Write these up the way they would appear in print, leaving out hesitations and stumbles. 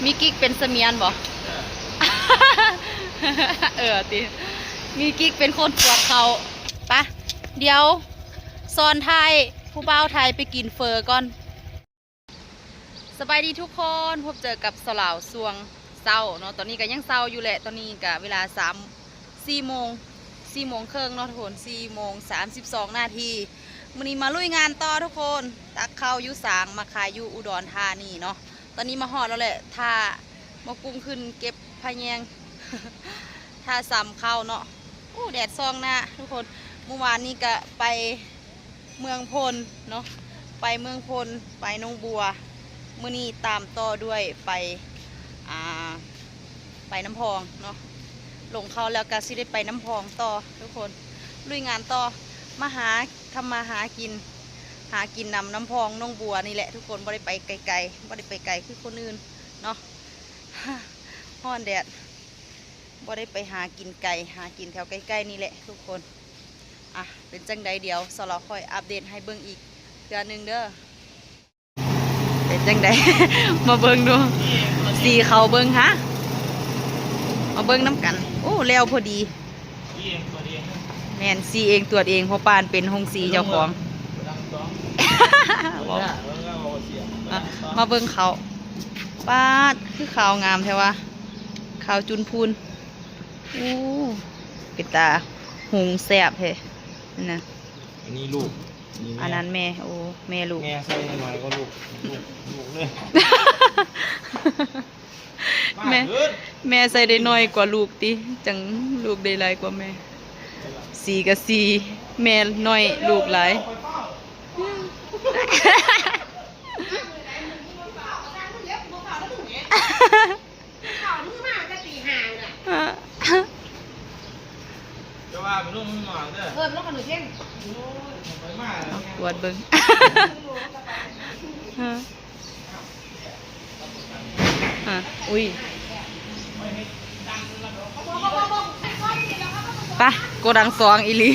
มีกิ๊กเป็นเสมียนบ่ติมีกิ๊กเป็นคนปวดเขาปะเดี๋ยวซ้อนไทยผู้บ่าวไทยไปกินเฟอก่อนสบายดีทุกคนพบเจอกับสลาวสวงเศร้าเนาะตอนนี้ก็ยังเศร้าอยู่แหละตอนนี้ก็เวลา4 โมงครึ่งเนาะทุกคน4:32 นาทีมื้อนี้มาลุยงานต่อทุกคนตักข้าวอยู่สางมาขายอยู่อุดรธานีเนาะตอนนี้มาฮอดแล้วแหละถ้ามากุ้งขึ้นเก็บพะแยง ถ้าซ้ำเข้าเนาะอู้แดดซองหน้าทุกคนเมื่อวานนี้ก็ไปเมืองพลเนาะไปเมืองพลไปหนองบัวมื้อนี้ตามต่อด้วยไปน้ำพองเนาะลงเขาแล้วก็สิได้ไปน้ำพองต่อทุกคนลุยงานต่อมาทำมาหากินนำน้ำพองน้องบัวนี่แหละทุกคนบ่ได้ไปไกลๆบ่ได้ไปไกลคือคนอื่นเนาะฮ้อนแดดบ่ได้ไปหากินไก่หากินแถวใกล้ๆนี่แหละทุกคนเป็นจังใดเดี๋ยวสลอค่อยอัปเดตให้เบิ่งอีกเทื่อนึงเด้อเป็นจังใด มาเบิ่งดูสีเขาเบิ่งฮะมาเบิ่งน้ำกันโอ้แล้วพอดีแม่นสีเองตรวจเองเพราะปานเป็นหงสีเจ้าของ มาเบิ่งเขาปาดคือขาวงามแท้วะขาวจุนพูนอู้เป็นตาหงแสบเฮ้นะอันนี้ลูกอันนั้นแม่โอ้แม่ลูกแม่ใส่หน่อยก็ลูกเลยแม่ใส่ได้น้อยกว่าลูกติจังลูกได้หลายกว่าแม่สีกับสีแม่น้อยลูกหลายจะว่าเป็นลูกมึงหน่อยเด้อลูกขนุนเช่นไปมากปวดเบิ่งอุ้ยไปโกดังสองอีลี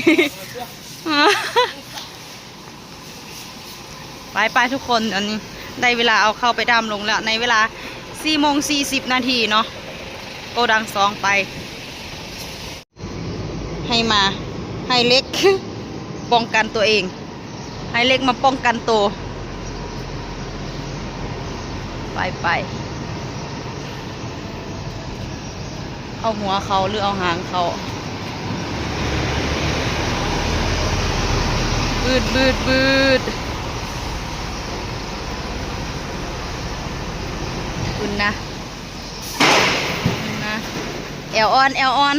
ไปทุกคนอันนี้ได้เวลาเอาเข้าไปดำลงแล้วในเวลา4:40 นาทีเนาะโกดังสองไปให้เล็ก ป้องกันตัวเองให้เล็กมาป้องกันตัวไปเอาหัวเขาหรือเอาหางเขาบืดคุณนะแอลออน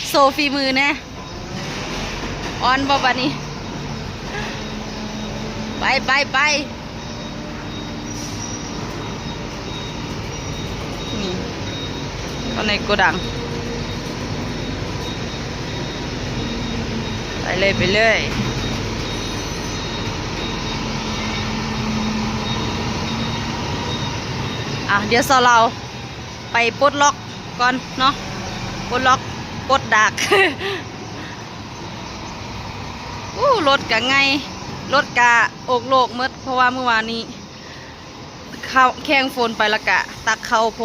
โซฟีมือนะออนบ่บัดนี้ไปนี่ก็ในโกดังไปเลยเดี๋ยวเราไปปลดล็อกก่อนเนาะปลดล็อกปลดดัก รถกะไงรถกะอกโลกมืดเพราะว่าเมื่อวานนี้เข้าแข้งฝนไปละกะตักเข้าโพ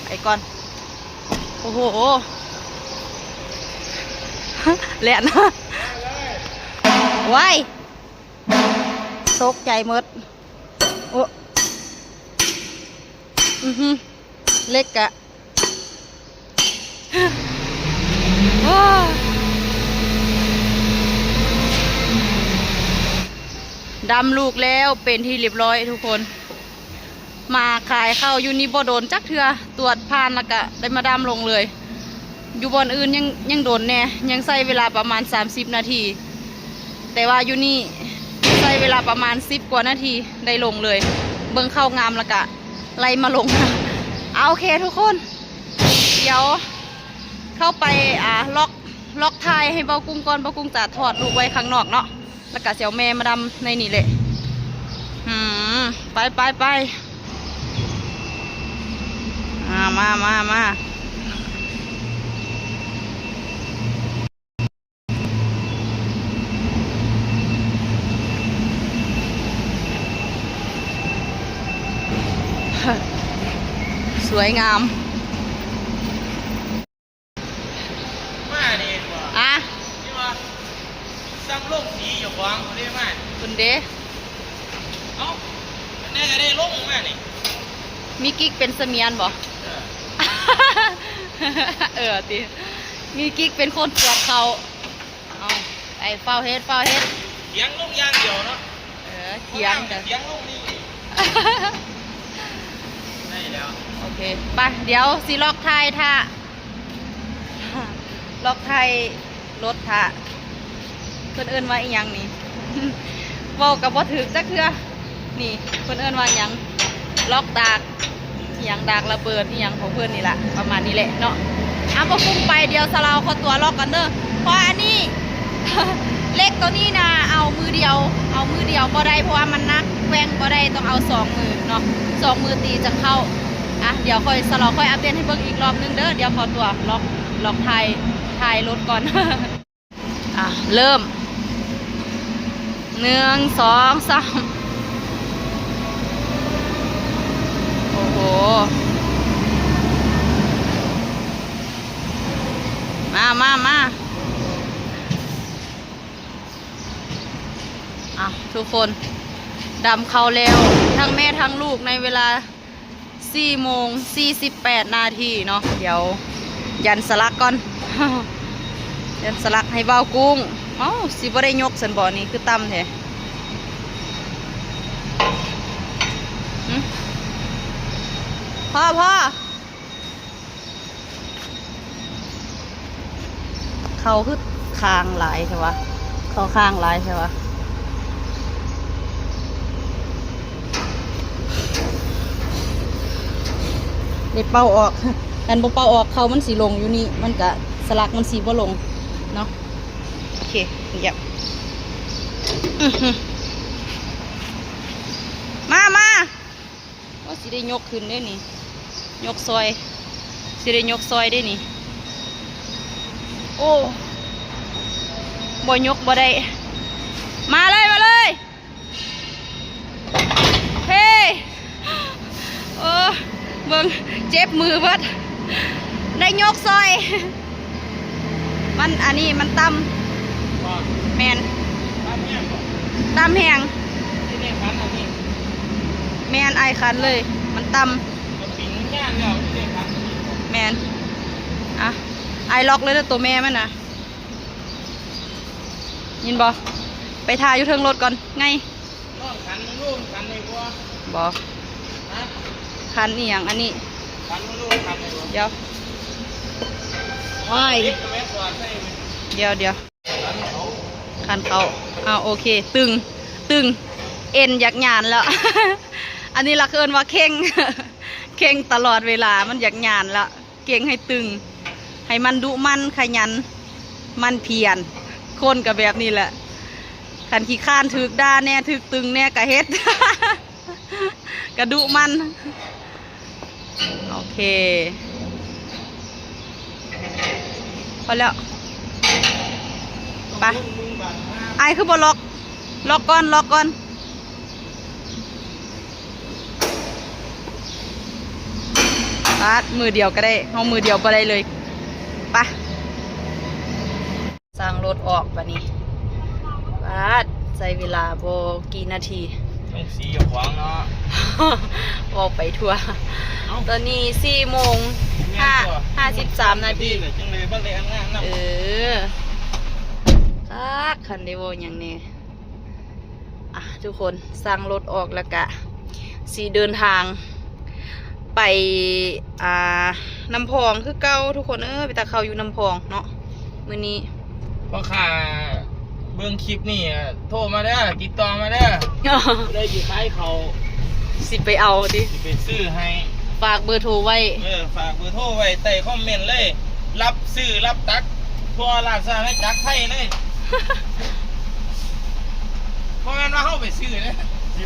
ไปก่อนโอ้โหแหละนะว้ายตกใจมืดโอ้เล็กกะดำลูกแล้วเป็นที่เรียบร้อยทุกคนมาขายเข้ายูนิบ่โดนจักเถื่อตรวจผ่านแล้วก็ได้มาดำลงเลยอยู่บนอื่นยังโดนแน่ยังใช้เวลาประมาณ30 นาทีแต่ว่ายูนี่ใช้เวลาประมาณ10 กว่านาทีได้ลงเลยเบิ่งเข้างามแล้วก็ไล่มาลงเอาโอเคทุกคนเดี๋ยวเข้าไปล็อกท้ายให้เบากุ้งก่อนเบากุ้งจะถอดลูกไว้ข้างนอกเนาะแล้วก็เสี่ยวแม่มาดำในนี่แหละไปมา ส สวยงาม มานี่บ่ อ่ะ นี่ว่าสั่งลงสีอยู่ขวางบ่ได้มา คุณเด้ เอ้าแน่ก็ได้ลงมานี่ มีกิ๊กเป็นเสมียนบ่ เออ ติมีกิ๊กเป็นคนปวดเขาเอาไปเฝ้าเฮ็ด เถียงลงอย่างเดียวเนาะ เถียงกัน เถียงลงนี่ได้แล้ว โอเคไปเดี๋ยวสิล็อกไทยท่าล็อกไทยรถท่าเพิ่นเอิ้นว่าอีหยังนี่ เว้ากับบ่ถึกจักเทื่อนี่เพิ่นเอิ้นว่าหยังล็อกดากอีหยังดากระเบิดอีหยังของเพิ่นนี่ล่ะประมาณนี้แหละเนาะเอาบ่ฟุ้งไปเดี๋ยวสะเราขอตัวล็อกกันเด้อเพราะอันนี้ เล็กตัวนี้นะเอามือเดียวบ่ได้เพราะว่ามันนักแกว่งบ่ได้ต้องเอา2 มือเนาะ2 มือตีจะเข้าอ่ะเดี๋ยวค่อยสลอค่อยอัปเดตให้เบิ่งอีกรอบนึงเด้อเดี๋ยวขอตัวล็อกถ่ายรถก่อน อ่ะเริ่ม1 2 3โอ้โหมาอ่ะทุกคนดำเขาแล้วทั้งแม่ทั้งลูกในเวลา4:48 นาทีเนาะเดี๋ยวยันสลักก่อน ยันสลักให้เบากุ้งเอ้าสิบ่ได้ยกสันบ่อนี่คือต่ำแท้พ่อเขาคือคางหลายใช่ปะเขาคางหลายใช่ปะเด็ดเป่าออก กันบ่เป่าออกเขามันสีลงอยู่นี่มันกะสลักมันสีบ่ลงเนาะโอเคเยี่ยมมาว่าสิได้ยกขึ้นได้นี่ยกซอยสิได้ยกซอยได้นี่โอ้บ่ยกบ่ได้มาเลยเฮ้โอ้เบิ่งเจ็บมือเบิดได้ยกซอยมันอันนี้มันต่ำแมนต่ำแหงแมนไอคันเลยมันต่ำแมนอ่ะไอล็อกเลยนะตัวแม่มันนะยินบอไปทาอยู่เทิงรถก่อนไงบอคันนี่อย่างอันนี้เดี๋ยวว้ายเดี๋ยวคันเขาโอเคตึงเอ็นอยากหยานแล้ว อันนี้ละเกินว่าเข่ง เข่งตลอดเวลามันอยากหยานแล้วเก่งให้ตึงให้มันดุมันขยันมันเพียรคนกับแบบนี้แหละขันขี้ข้านถึกด้าแน่ถึกตึงแน่กะเฮ็ด กระดุมันโอเคพอแล้วไปไอคือบล็อกก่อนปาดมือเดียวก็ได้เอามือเดียวก็ได้เลยไปสร้างรถออกปะนี่ปาดใช้เวลาโบกี่นาที ต้องสีอยู่ขวางเนาะ ออกไปทัวร์ตอนนี้4:53 นาที จังเลยบ้านเลยงานนะคันเดโวอย่างนี้ทุกคนสร้างรถออกแล้วกะสีเดินทางไปน้ำพองคือเก่าทุกคนไปตะเขาอยู่น้ำพองเนาะมื้อนี้ พ่อข้าเบื้องคลิปนี่โทรมาเด้อติดต่อมาเด้อ ได้อยู่ท้ายเขา สิไปเอาดิ ไปซื้อให้ ฝากเบอร์โทรไว้ฝากเบอร์โทรไว้ใต้คอมเมนต์เลยรับซื้อรับตักทั่วราชอาณาจักรไทยเลย เพราะงั้นว่าเข้าไปซื้อนะ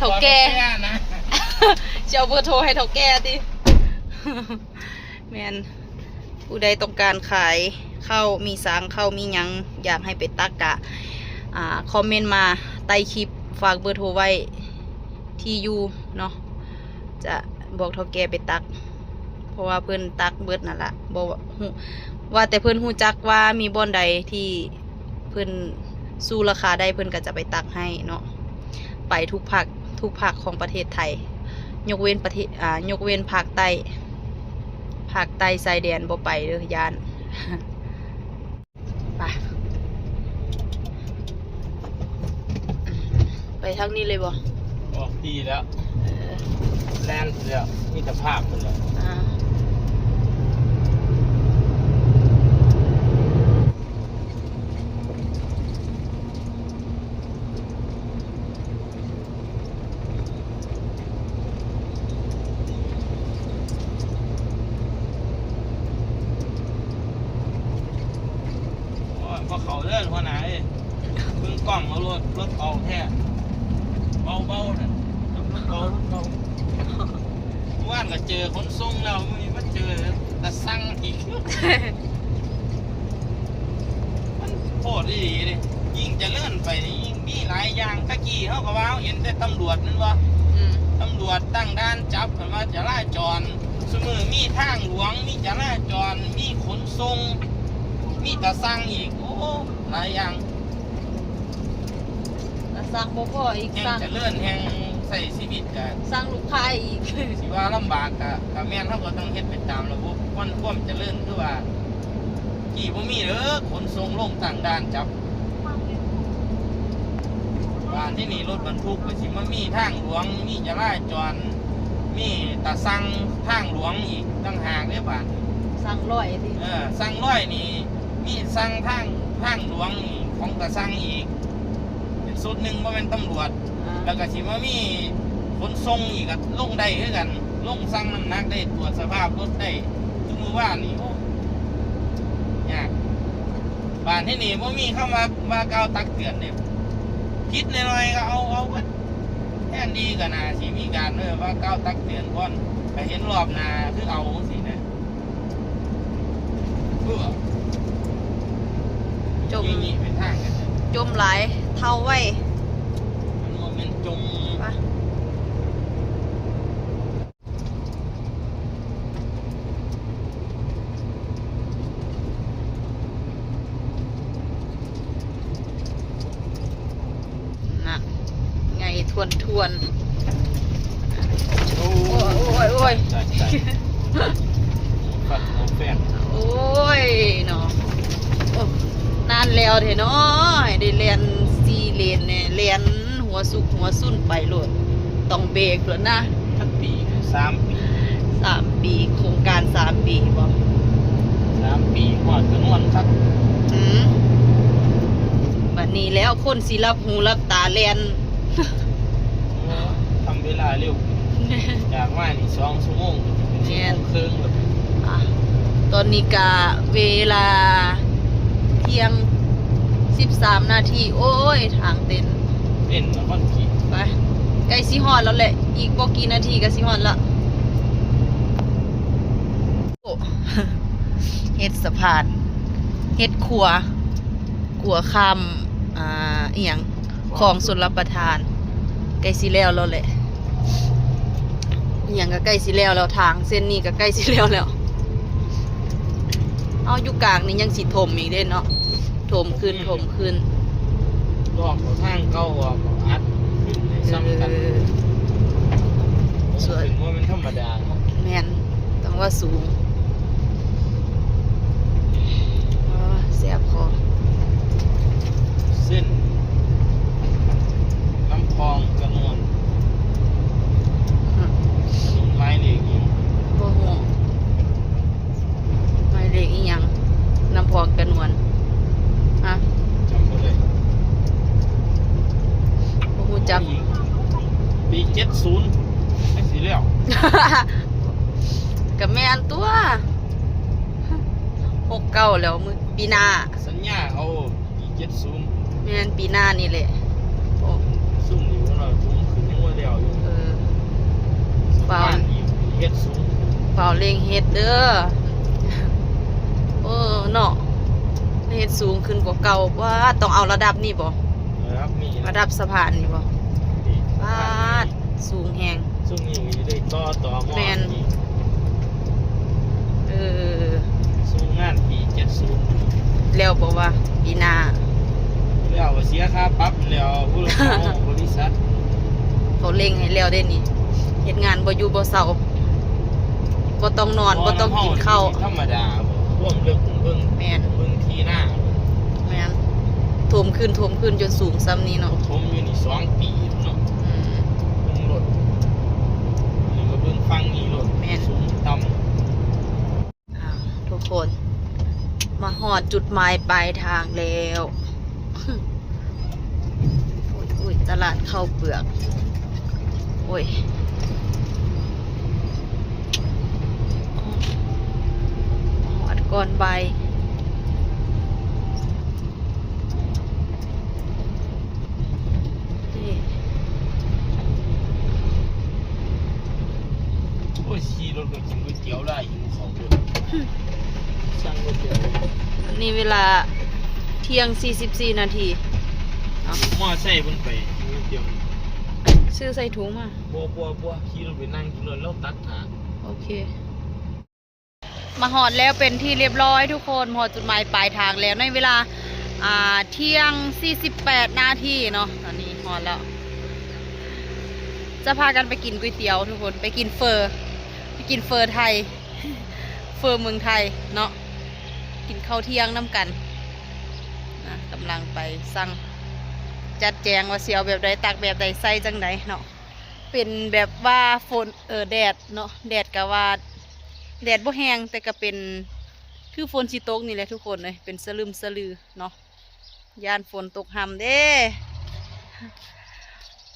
เฒ่าแก่ นะ เจ้าเบอร์โทรให้เฒ่าแก่ดิ แมนผู้ใดต้องการขายข้าวมีสางข้าวมีหยังอยากให้ไปตักกะคอมเมนต์มาใต้คลิปฝากเบอร์โทรไว้ที่อยู่เนาะจะบอกเฒ่าแก่ไปตัก เพราะว่าเพิ่นตักเบิดนั่นล่ะบ่ว่าฮู้ว่าแต่เพิ่นฮู้จักว่ามีบ่อนใดที่เพิ่นสู้ราคาได้เพิ่นก็จะไปตักให้เนาะไปทุกภาคของประเทศไทย ยกเว้นยกเว้นภาคใต้ชายแดนบ่ไปเด้อย่าน ไปทางนี้เลยบ่ ออกตีแล้วแลนด์แล้วมีแต่ภาพคนเลย อ่าพอเขาเลื่อนหัวไหนเพิ่งกล้องเอารถเอาแท้เบาๆนะรถเบาว่านก็เจอคนส่งแล้วมาเจอแต่สั่งอีก มันโคตรดีเลยยิ่งจะเลื่อนไปนี่ยิ่งมีหลายอย่างตะกี้เขาก็ว่าเห็นแต่ตำรวจนั่นวะ ตำรวจตั้งด่านจับกันว่าจราจรสมือมีทางหลวงมีจราจรมีขนส่งมีตะสั่งอีกโอ้หลายอย่าง สร้างบ่พออีก แห่ง สร้าง เจะเลื่อนแห่งใส่ชีวิตกัน สร้างลูกค้าอีก สิว่าลำบากกับแม่นเขาก็ต้องเฮ็ดไปตามระบบความเจริญคือว่ากี่บ่มีเด้อขนส่งลงตั้งด่านจับบ้านที่นี่รถบรรทุกก็สิมามีทางหลวงมีจราจรมีตะสั่งทางหลวงอีกต่างหากเด้อบ้าน สร้างร้อยที่ สั่งร้อยนี่มีสั่งทางหลวงนี่ของตะสั่งอีกเป็นสุดหนึ่งว่าเป็นตำรวจแล้วก็สิว่ามีขนส่งอีกก็ลงได้คือกันลงสั่งน้ำหนักได้ตรวจสภาพรถได้ทุกมือว่านี่โอ้ยากบ้านที่นี่ว่ามีเข้ามาเกาตักเตือนเนี่ยคิดหน่อยๆก็เอาแค่ดีกันนะสิมีการว่าเกาตักเตือนก่อนไปเห็นรอบหนาคือเอาสินะจม นี่เป็นทางกันเลย จมหลายเท่าไว้ มันโมเมนต์จม ปะน่ะไงทวนโอ้ โอ้ย ใช่ฝัดหัวแฟน โอ้ยเนาะโอ้นานแล้วเถอะเนาะให้ได้เรียน4 เลนเนี่ยเรียนหัวสุกหัวสุ่นไปโลดต้องเบรกแล้วนะ ทั้งปี3 ปี 3 ปีโครงการ3 ปีบ่ 3 ปีหอดจนวนสัก บัดนี้แล้วคนสิรับหูรับตาเรียน ทำเวลาเร็วจากว่านี่2 ชั่วโมงเป็น1 ชั่วโมงครึ่งแบบ อ่ะตอนนี้กะเวลาเที่ยง13 นาทีโอ้ยทางเต้น เล่นแล้วก็ขี่ ไปใกล้สิฮอดแล้วแหละอีกบ่กี่นาทีก็สิฮอดละโอ้ เฮ็ดสะพานเฮ็ดขัวคำอีหยังของสุลประทานใกล้สิแล้วแล้วแหละอีหยังก็ใกล้สิแล้วแล้วทางเส้นนี้ก็ใกล้สิแล้วแล้วเอาอยู่กลางนี่ยังสิถมอีกเด้เนาะถมขึ้น รอบทางเก่าอ่ะอัดขึ้นในซ้ำกันถึงว่ามันธรรมดา แม่นต้องว่าสูงเสียบคอ เส้นลำคลองกระนวลไม้เหล็กยิง บ่ฮู้หมายเลขอีหยังน้ำพองกระนวลฮะ จำไม่ได้ บ่ฮู้จัก ปี70ไม่สิแล้ว กับแม่นตัว69แล้วมื้อปีหน้า สัญญาเอาปี70 แม่นปีหน้านี่แหละโอ้ ซุ่มอยู่แล้วทุ่มขึ้นยังว่าแล้วอยู่ ฝ้า บ้านอีกเฮ็ดสูง เฝ้าเร่งเฮ็ดเด้อเนาะเฮ็ดสูงขึ้นกว่าเก่าว่าต้องเอาระดับนี่บ่ นะครับมี ระดับสะพานนี่บ่ปาดสูงแฮง ซุ่มนี่มีได้ต่อหม้อ แม่น อีก 70 แล้วบอกว่าปีหน้า แล้วเสียค่าปรับแล้วผู้รับเหมาบริษัท เขาเล็งให้แล้วได้นี่เฮ็ดงานบ่อยู่บ่เศร้าบ่ต้องนอนบ่ต้องกินข้าว ธรรมดาบ่ท่วมลึกเบิ่ง แม่น ทีหน้า แม่นท่วมขึ้นจนสูงซ้ำนี้เนาะ ผมอยู่นี่2 ปีเนาะ อืม เบิ่งรถนี่ก็เบิ่งฟังนี่รถ แม่น สูงต่ำ อ้าวทุกคนมาฮอดจุดหมายปลายทางแล้ว อุ้ยตลาดข้าวเปลือกโอ้ยฮอดก่อนใบายนี่ โอ้ยขี่รถก็กินก๋วยเตี๋ยวได้หิวข้าวด้วยสั่งก๋วยเตี๋ยว นี่เวลาเที่ยง44 นาทีเอา มอไซค์เพิ่นไปกินก๋วยเตี๋ยว ซื้อใส่ถุงมา บัวขี่รถไปนั่งกินรถแล้วตัดหา โอเค มาหอดแล้วเป็นที่เรียบร้อยทุกคนหอดจุดหมายปลายทางแล้วในเวลาเที่ยง48 นาทีเนาะตอนนี้หอดแล้ว จะพากันไปกินก๋วยเตี๋ยวทุกคนไปกินเฟอร์ไทย เฟอร์เมืองไทยเนาะกินข้าวเที่ยงน้ำกันนะกำลังไปสั่งจัดแจงว่าเสียวแบบใดตักแบบใดใส่จังใดเนาะเป็นแบบว่าฝนแดดเนาะแดดกะว่าแดดบ่แห้งแต่ก็เป็นคือฝนสิตกนี่แหละทุกคนเลยเป็นสลึมสลือเนาะย่านฝนตกห่ำเด้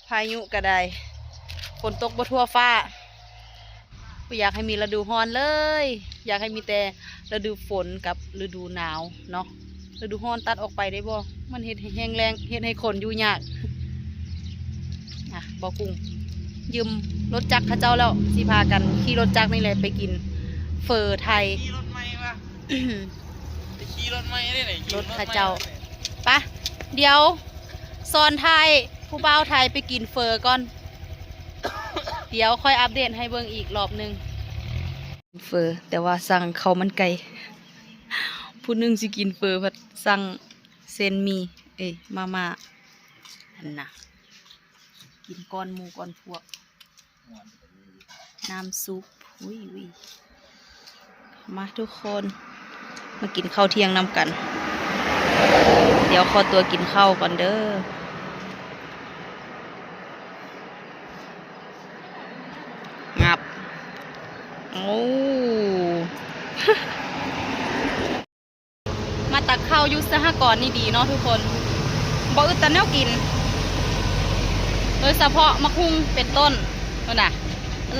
พายุก็ได้ฝนตกบ่ทั่วฟ้าบ่อยากให้มีฤดูร้อนเลย อยากให้มีแต่ฤดูฝนกับฤดูหนาวเนาะฤดูร้อนตัดออกไปได้บ่มันเฮ็ดให้แห้งแล้งเฮ็ดให้คนอยู่ยากบ่กุ้งยืมรถจักรเข้าเจ้าแล้วสิพากันขี่รถจักรนี่แหละไปกินเฟอร์ไทย ขี่รถไม่ปะไปขี่รถไม่ได้ไหน รถเข้าเจ้าปะเดี๋ยวซอนไทยผู้บ่าวไทยไปกินเฟอร์ก่อน เดี๋ยวค่อยอัปเดตให้เบิ่งอีกรอบหนึงเฟอร์แต่ว่าสั่งข้าวมันไก่ผู้หนึงสิกินเฟอร์พัดสั่งเส้นหมี่มาอันน่ะกินก้อนหมูก้อนพวกน้ำซุปอุ้ยมาทุกคนมากินข้าวเที่ยงนำกัน เดี๋ยวขอตัวกินข้าวก่อนเด้องับโอ้ มาตักข้าวอยุสหกรณ์นี่ดีเนาะทุกคนบ่อึดแต่แนวกิน โดยเฉพาะมะคุงเป็นต้นนั่นน่ะ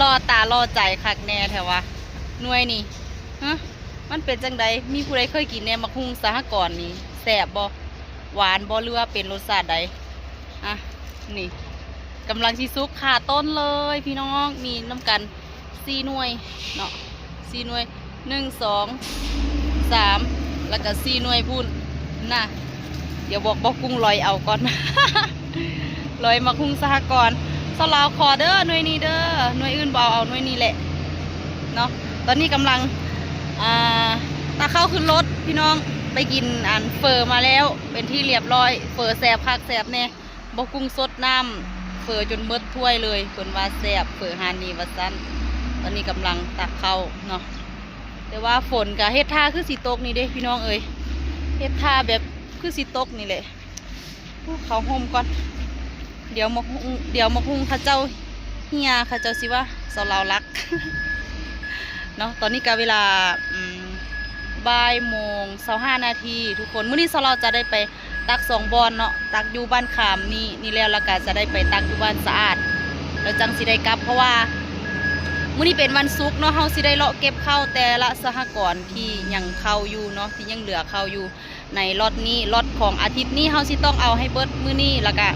รอตารอใจคักแน่แถวะหน่วยนี่ฮะมันเป็นจังใดมีผู้ใดเคยกินแน่มะคุงสหกรณ์นี่แซ่บบ่หวานบ่หรือว่าเป็นรสชาติใดอ่ะนี่กำลังชิซุกขาต้นเลยพี่น้องมีน้ำกัน4 หน่วยเนาะ4 หน่วย1 2 3แล้วก็4 หน่วยพุ่นน่ะเดี๋ยวบอกกุ้งลอยเอาก่อน ลอยมาคุ้งสหกรณ์สลาวคอเด้อหน่วยนี้เด้อหน่วยอื่นเบาเอาหน่วยนี้แหละเนาะตอนนี้กำลังตาเข้าขึ้นรถพี่น้องไปกินเฟอร์มาแล้วเป็นที่เรียบร้อยเฟอร์แสบคักแสบแน่บกุ้งสดน้ำเฟอร์จนเบิดถ้วยเลยคนว่าแสบเฟอร์ฮานีวัสันตอนนี้กำลังตักเข้าเนาะแต่ว่าฝนกับเฮ็ดท่าคือสีตกนี่เด้พี่น้องเอ้ยเฮ็ดท่าแบบคือสีตกนี่แหละเขาห่มก่อนเดี๋ยวมาคุงข้าเจ้าเฮียข้าเจ้าสิว่าสาวลาวรัก เนาะตอนนี้ก็เวลาบ่ายโมง25 นาทีทุกคนมื้อนี้เราจะได้ไปตัก2 บอนเนาะตักอยู่บ้านขามนี่แล้วก็จะได้ไปตักอยู่บ้านสะอาดแล้วจังสิได้กลับเพราะว่ามื้อนี้เป็นวันศุกร์เนาะเฮาสิได้เลาะเก็บข้าวแต่ละสหกรณ์ที่ยังเข้าอยู่เนาะที่ยังเหลือเข้าอยู่ในล็อตนี้ล็อตของอาทิตย์นี้เฮาสิต้องเอาให้เบิดมื้อนี้แล้วก็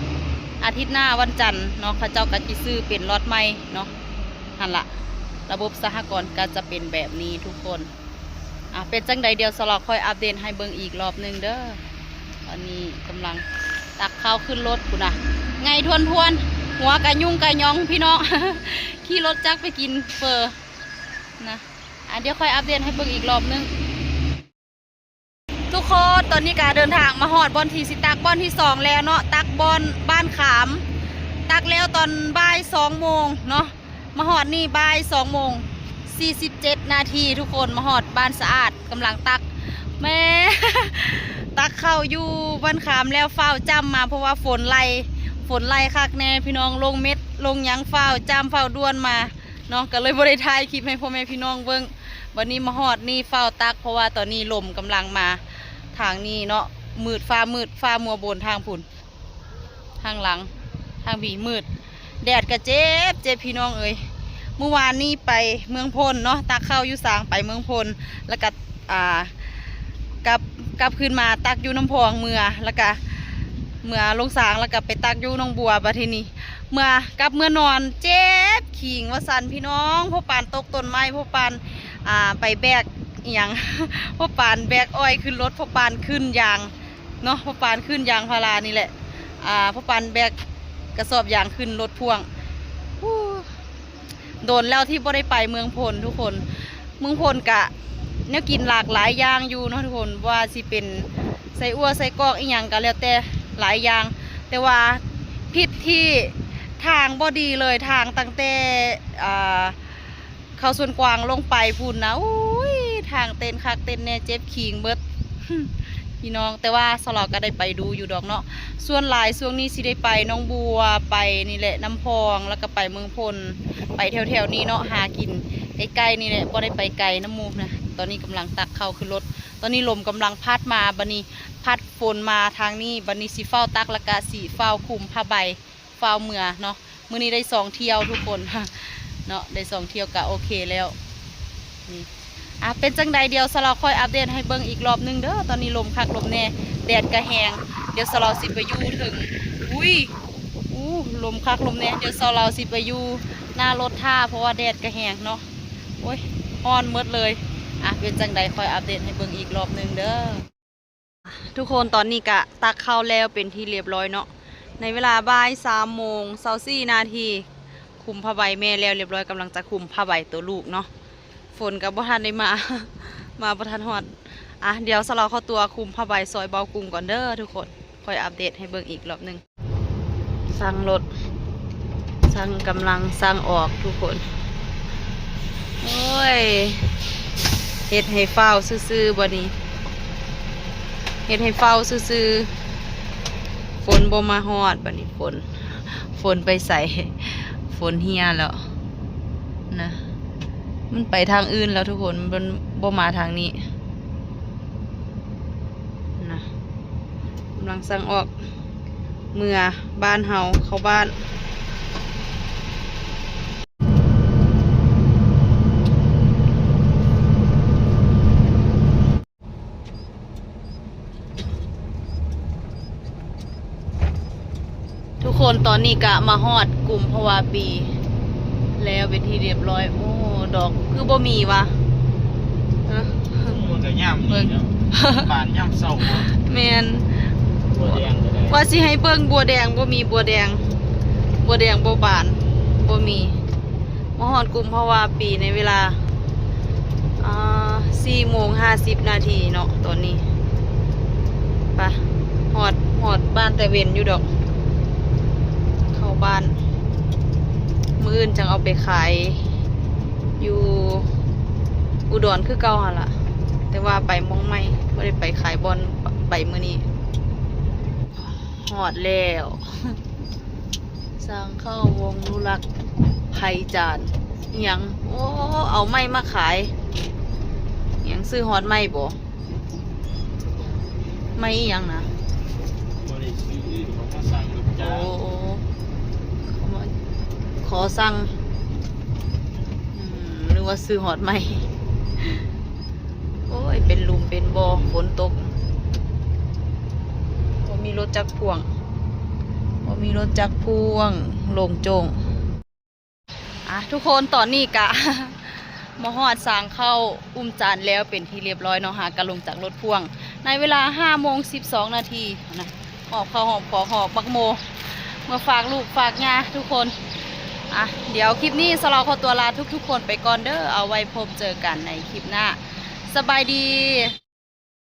อาทิตย์หน้าวันจันทร์เนาะเขาเจ้าก็สิซื้อเป็นล็อตใหม่เนาะนั่นล่ะระบบสหกรณ์ก็จะเป็นแบบนี้ทุกคนเป็นจังใดเดียวสลอกค่อยอัปเดตให้เบิ่งอีกรอบนึงเด้อตอนนี้กำลังตักข้าวขึ้นรถพุ่นน่ะไงทวนหัวกะยุ่งกะยองพี่น้อง ขี่รถจักรไปกินเฟอร์นะเดี๋ยวค่อยอัปเดตให้เบิ่งอีกรอบนึง ทุกคนตอนนี้การเดินทางมาฮอดบอนที่สิตักบอนที่2แล้วเนาะตักบอนบ้านขามตักแล้วตอนบ่าย2 โมงเนาะมาฮอดนี่บ่าย2 โมง 47 นาทีทุกคนมาฮอดบ้านสะอาดกำลังตักแม่ ตักเข้าอยู่บ้านขามแล้วฝ้าวจ้ำมาเพราะว่าฝนไล่คักแน่พี่น้องลงเม็ดลงหยังฝ้าวจ้ำฝ้าวด้วนมาเนาะก็เลยบ่ได้ถ่ายคลิปให้พ่อแม่พี่น้องเบิ่งวันนี้มาฮอดนี่ฝ้าวตักเพราะว่าตอนนี้ลมกำลังมาทางนี้เนาะมืดฟ้ามัวบนทางผุนทางหลังทางบีมืดแดดก็เจ็บพี่น้องเอ้ยเมื่อวานนี้ไปเมืองพลเนาะตักเข้าอยู่สางไปเมืองพลแล้วก็กลับขึ้นมาตักอยู่น้ำพองเมื่อแล้วก็เมื่อลงสางแล้วก็ไปตักอยู่น้องบัวบัดทีนี้เมื่อนอนเจ็บขิงว่าสันพี่น้องพ่อปานตกต้นไม้พ่อปานไปแบกอหย่าง พ่อปานแบกอ้อยขึ้นรถพ่อปานขึ้นยางเนาะพ่อปานขึ้นยางพารานี่แหละพ่อปานแบกกระสอบยางขึ้นรถพ่วงโดนแล้วที่บ่ได้ไปเมืองพลทุกคนเมืองพลกะเนี่ยกินหลากหลายอย่างอยู่เนาะทุกคนว่าสิเป็นไส้อั่วไส้กรอกอีหยังก็แล้วแต่หลายอย่างแต่ว่าพิษที่ทางบ่ดีเลยทางตั้งแต่เขาส่วนกวางลงไปพูนนะอุ้ยทางเต้นคักเต้นแน่เจ็บขิงเบิด พี่น้องแต่ว่าสลอก็ได้ไปดูอยู่ดอกเนาะส่วนหลายช่วงนี้สิได้ไปน้องบัวไปนี่แหละน้ำพองแล้วก็ไปเมืองพลไปแถวๆนี้เนาะหากินใกล้ๆนี่แหละบ่ได้ไปไกลน้ำมูกนะตอนนี้กำลังตักเข้าขึ้นรถตอนนี้ลมกำลังพัดมาบัดนี้พัดฝนมาทางนี้บัดนี้สีเฝ้าตักแล้วก็สีเฝ้าคุมผ้าใบเฝ้าเมือเนาะมื้อนี้ได้2 เที่ยวทุกคน เนาะได้2 เที่ยวก็โอเคแล้วนี่เป็นจังใดเดียวสลอค่อยอัปเดตให้เบิ่งอีกรอบนึงเด้อตอนนี้ลมคักลมแน่แดดก็แห้งเดี๋ยวสลอสิไปอยู่ถึงลมคักลมแน่เดี๋ยวสลอสิไปอยู่หน้ารถท่าเพราะว่าแดดก็แห้งเนาะโอ้ยฮ้อนหมดเลยเป็นจังใดค่อยอัปเดตให้เบิ่งอีกรอบนึงเด้อทุกคนตอนนี้กะตักข้าวแล้วเป็นที่เรียบร้อยเนาะในเวลาบ่าย3 โมง 24 นาทีคุมผ้าใบแม่แล้วเรียบร้อยกำลังจะคุมผ้าใบตัวลูกเนาะฝนกับบ่ทันได้มา มาบ่ทันฮอดเดี๋ยวสลอเข้าตัวคุมผ้าใบซอยเบากุ้งก่อนเด้อทุกคนค่อยอัปเดตให้เบิ่งอีกรอบนึงสั่งรถสั่งกำลังสั่งออกทุกคนโอ้ยเฮ็ดให้เฝ้าซื่อๆบ่นี้เฮ็ดให้เฝ้าซื่อๆฝนบ่มาฮอดบัดนี้ฝนไปใส่ฝนเฮียแล้วนะมันไปทางอื่นแล้วทุกคนมันบ่มาทางนี้นะกำลังสั่งออกเมื่อบ้านเฮาเข้าบ้านทุกคนตอนนี้กะมาฮอดกลุ่มภาวะปีแล้วเป็นที่เรียบร้อยโอ้ดอกคือบ่มีวะมันก็ย่ำนี่เนาะบานย่ำเศร้า แมน บัวแดงก็ได้ ว่าสิให้เบิ่งบัวแดงบ่มีบัวแดงบ่บานบ่มีมาฮอดกลุ่มภาวะปีในเวลา4 โมง 50 นาทีเนาะตอนนี้ไปฮอดบ้านแต่เว้นอยู่ดอกเข้าบ้านมื้ออื่นจังเอาไปขายอยู่อุดรคือเก่าหั่นล่ะแต่ว่าไปมองไม่ได้ไปขายบอลไปมื้อนี้ฮอดแล้วสร้างเข้าวงนุรักษ์ไผ่จานอิหยังโอ้เอาไม้มาขายอิหยังซื้อฮอดไม้บ่ไม้อิหยังนะบ่ได้ซื้อเขามาสั่งลูกจ้าง ขอสั่งนึกว่าซื้อหอดใหม่ โอ้ยเป็นหลุมเป็นบ่อฝนตกบ่มีรถจักรพ่วงโล่งโจงทุกคนตอนนี้กะ มาฮอดสางเข้าอุ้มจานแล้วเป็นที่เรียบร้อยเนาะหากะลงจากรถพ่วงในเวลา5 โมง 12 นาทีนะหอบข้าวหอบของหอบบักโมมาฝากลูกฝากย่าทุกคนเดี๋ยวคลิปนี้สลอขอตัวลาทุกๆคนไปก่อนเด้อเอาไว้พบเจอกันในคลิปหน้าสบายดี